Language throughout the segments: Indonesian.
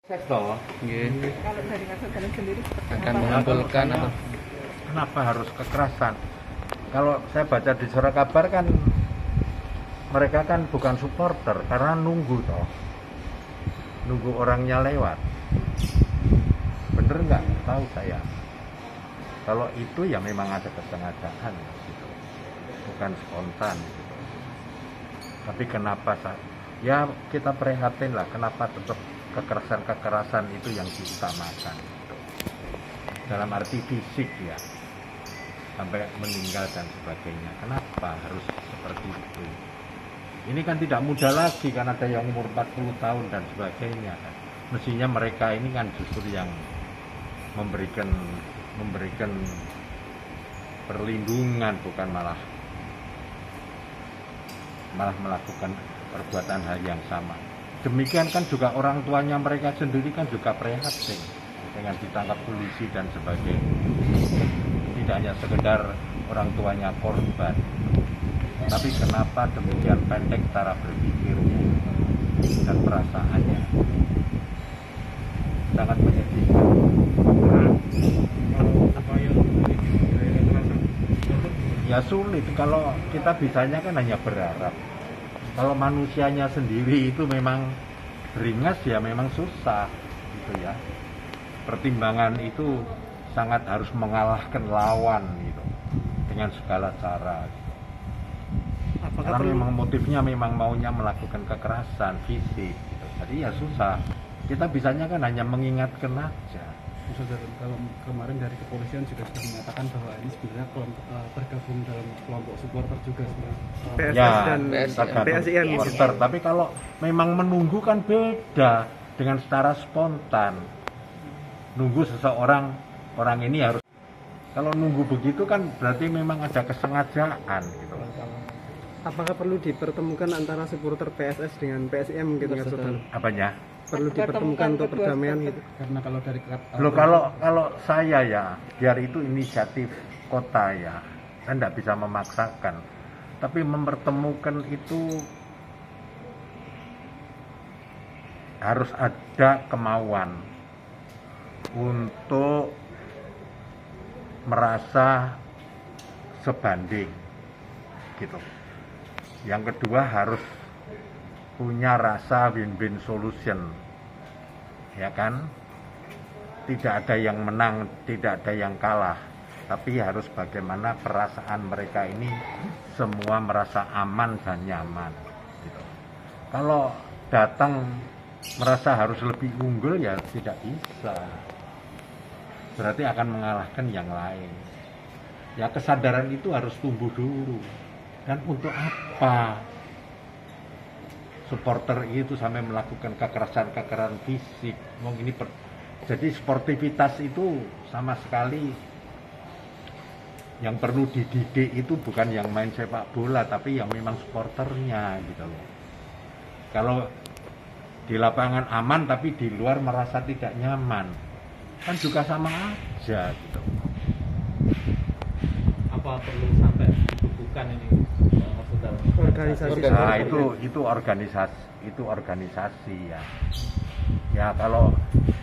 Sektor Kalau dari Mas Saudara sendiri akan mengumpulkan atau kenapa harus kekerasan? Kalau saya baca di surat kabar kan mereka kan bukan supporter karena nunggu orangnya lewat. Bener nggak? Tahu saya. Kalau itu ya memang ada kesengajaan, gitu. Bukan spontan. Gitu. Tapi kenapa ya kita prihatin lah, kenapa tetap kekerasan itu yang diutamakan dalam arti fisik ya, sampai meninggal dan sebagainya. Kenapa harus seperti itu? Ini kan tidak mudah lagi kan, ada yang umur 40 tahun dan sebagainya kan. Mestinya mereka ini kan justru yang memberikan perlindungan, bukan malah melakukan perbuatan hal yang sama. Demikian kan juga orang tuanya mereka sendiri kan juga prihatin dengan ditangkap polisi dan sebagainya. Tidak hanya sekedar orang tuanya korban, tapi kenapa demikian pendek cara berpikirnya dan perasaannya. Sangat menyedihkan. Ya sulit, kalau kita bisanya kan hanya berharap. Kalau manusianya sendiri itu memang beringas ya memang susah gitu ya. Pertimbangan itu sangat harus mengalahkan lawan gitu dengan segala cara. Gitu. Karena memang motifnya memang maunya melakukan kekerasan fisik gitu. Jadi ya susah. Kita bisanya kan hanya mengingatkan aja. Saudara, kalau kemarin dari kepolisian juga sudah menyatakan bahwa ini sebenarnya tergabung dalam kelompok supporter juga sebenarnya. PSS Ya, dan PSIN supporter. Tapi kalau memang menunggu kan beda dengan secara spontan. Nunggu seseorang, orang ini harus. Kalau nunggu begitu kan berarti memang ada kesengajaan gitu. Apakah perlu dipertemukan antara supporter PSS dengan PSIM gitu Mas Saudara? Apanya? Perlu dipertemukan untuk perdamaian gitu. Karena kalau dari Loh, kalau saya ya, biar itu inisiatif kota ya, saya tidak bisa memaksakan. Tapi mempertemukan itu harus ada kemauan untuk merasa sebanding, gitu. Yang kedua harus punya rasa win-win solution, ya kan? Tidak ada yang menang, tidak ada yang kalah, tapi harus bagaimana perasaan mereka ini semua merasa aman dan nyaman gitu. Kalau datang merasa harus lebih unggul ya tidak bisa, berarti akan mengalahkan yang lain. Ya kesadaran itu harus tumbuh dulu. Dan untuk apa supporter itu sampai melakukan kekerasan fisik? Jadi sportivitas itu sama sekali yang perlu dididik itu bukan yang main sepak bola, tapi yang memang supporternya gitu loh. Kalau di lapangan aman tapi di luar merasa tidak nyaman, kan juga sama aja gitu. apa perlu sampai dibukukan ini saudara? Organisasi. Nah, itu organisasi ya. Ya kalau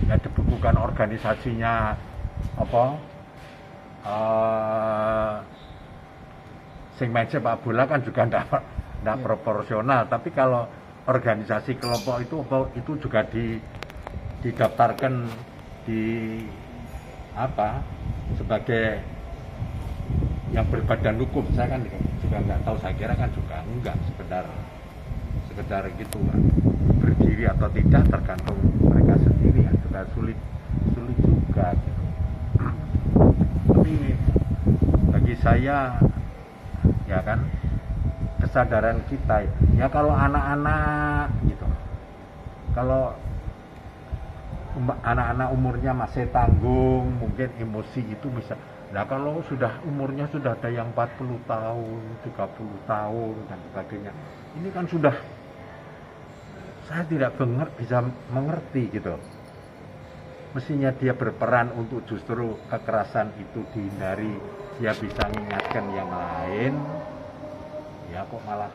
ya dibukukan organisasinya apa? Sing main sepak bola kan juga enggak proporsional, tapi kalau organisasi kelompok itu juga didaftarkan di apa? Sebagai yang berbadan hukum. Saya kan juga nggak tahu, saya kira kan juga enggak, sekedar gitu kan. Berdiri atau tidak tergantung mereka sendiri ya, juga sulit juga gitu. Tapi bagi saya ya kan kesadaran kita ya, kalau anak-anak gitu, kalau anak-anak umurnya masih tanggung, mungkin emosi itu bisa. Nah kalau umurnya sudah ada yang 40 tahun, 30 tahun dan sebagainya, ini kan sudah, saya tidak bisa mengerti gitu. Mestinya dia berperan untuk justru kekerasan itu dihindari, dia bisa mengingatkan yang lain, ya kok malah